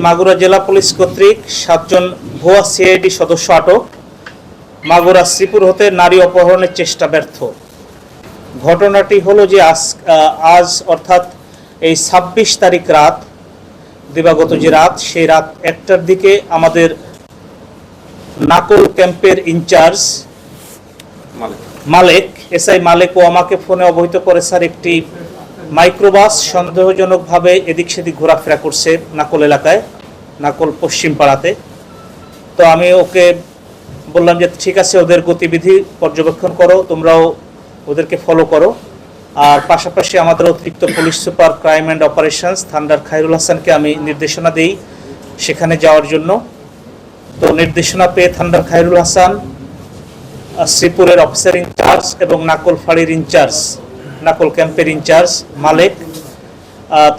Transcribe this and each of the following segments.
মাগুরা জেলা পুলিশ কর্তৃক 7 জন ভুয়া সিআইডি সদস্য আটক। মাগুরা শ্রীপুর হতে নারী অপহরণের চেষ্টা ব্যর্থ। ঘটনাটি হলো যে আজ অর্থাৎ এই 26 তারিখ রাত, দিবাগত যে রাত, সেই রাত 1টার দিকে আমাদের নাকল ক্যাম্পের ইনচার্জ মালেক, এসআই মালেক ও আমাকে ফোনে অবহিত করে, স্যার একটি মাইক্রোবাস সন্দেহজনকভাবে এদিক সেদিক ঘোরাফেরা করছে নাকল এলাকায়, নাকল পশ্চিম পাড়াতে। তো আমি ওকে বললাম যে ঠিক আছে, ওদের গতিবিধি পর্যবেক্ষণ করো, তোমরাও ওদেরকে ফলো করো। আর পাশাপাশি আমাদের অতিরিক্ত police super crime and operations thunder Khairul হাসানকে আমি নির্দেশনা দিই সেখানে যাওয়ার জন্য। তো নির্দেশনা পেয়ে থান্ডার খায়রুল হাসান, শ্রীপুরের অফিসার ইনচার্জ এবং নাকল ফাঁড়ির ইনচার্জ, নাকল ক্যাম্পের ইনচার্জ মালেক,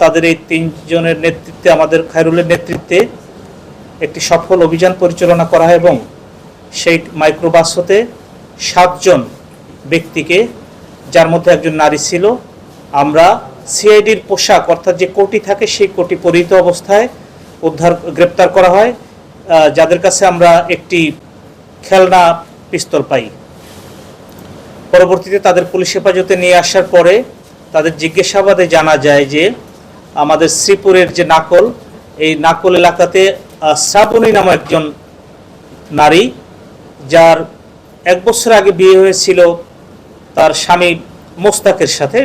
তাদের এই 3 জনের নেতৃত্বে, আমাদের খায়রুলের নেতৃত্বে একটি সফল অভিযান পরিচালনা করা হয় এবং সেই মাইক্রোবাস হতে 7 জন ব্যক্তিকে, যার মধ্যে একজন নারী ছিল, আমরা সিআইডির পোশাক অর্থাৎ যে কোটি থাকে সেই কোটি পরিহিত অবস্থায় গ্রেপ্তার করা হয়, যাদের কাছে আমরা একটি খেলনা পিস্তল পাই। পরবর্তীতে তাদের পুলিশ হেফাজতে নিয়ে আসার পরে তাদের জিজ্ঞাসাবাদে জানা যায় যে আমাদের শ্রীপুরের যে নাকল, এই নাকল এলাকাতে শ্রাবণী নামক একজন নারী, যার 1 বছর আগে বিয়ে হয়েছিল তার স্বামী মোস্তাকের সাথে।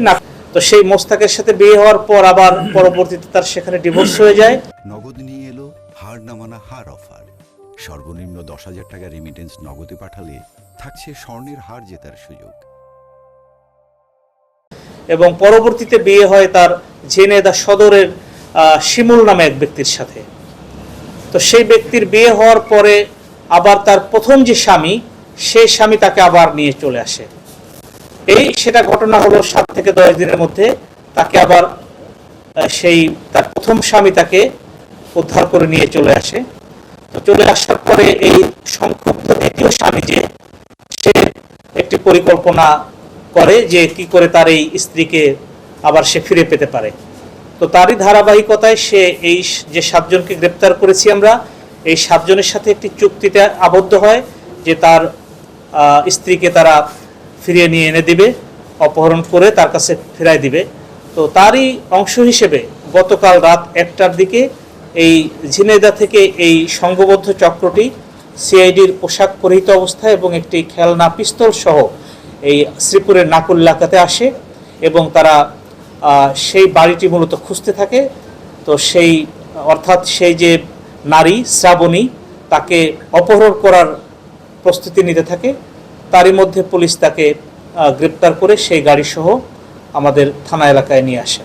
তো সেই মোস্তাকের সাথে বিয়ে হওয়ার পর আবার পরবর্তীতে তার সেখানে ডিভোর্স হয়ে যায়। নগদ নিয়ে এলো হার নামানা হার অফার। সর্বনিম্ন 10,000 টাকা রেমিটেন্স নগদে পাঠালে থাকছে স্বর্ণের হার জেতার সুযোগ। এবং পরবর্তীতে বিয়ে হয় তার ঝিনাইদহ সদরের শিমুল নামে এক ব্যক্তির সাথে। তো সেই ব্যক্তির বিয়ে হওয়ার পরে আবার তার প্রথম যে স্বামী, সেই স্বামী তাকে আবার নিয়ে চলে আসে। সেটা ঘটনা হলো 7 থেকে 10 দিনের মধ্যে তাকে আবার সেই তার প্রথম স্বামী তাকে উদ্ধার করে নিয়ে চলে আসে। তো চলে আসার পরে এই সংক্ষুব্ধ দ্বিতীয় স্বামী যে, সে একটি পরিকল্পনা করে যে কি করে তার এই স্ত্রীকে আবার সে ফিরে পেতে পারে। তো তারই ধারাবাহিকতায় সে এই যে 7 জনকে গ্রেপ্তার করেছি আমরা, এই 7 জনের সাথে একটি চুক্তিতে আবদ্ধ হয় যে তার স্ত্রীকে তারা ফিরিয়ে নিয়ে এনে দিবে, অপহরণ করে তার কাছে ফেরাই দিবে। তো তারই অংশ হিসেবে গতকাল রাত 1টার দিকে এই ঝিনাইদহ থেকে এই সংঘবদ্ধ চক্রটি সিআইডির পোশাক পরিহিত অবস্থায় এবং একটি খেলনা পিস্তল সহ এই শ্রীপুরের নাকুল এলাকাতে আসে এবং তারা সেই বাড়িটি মূলত খুঁজতে থাকে। তো সেই অর্থাৎ সেই যে নারী শ্রাবণী, তাকে অপহরণ করার প্রস্তুতি নিতে থাকে। তারই মধ্যে পুলিশ তাকে গ্রেপ্তার করে সেই গাড়ি সহ আমাদের থানা এলাকায় নিয়ে আসে।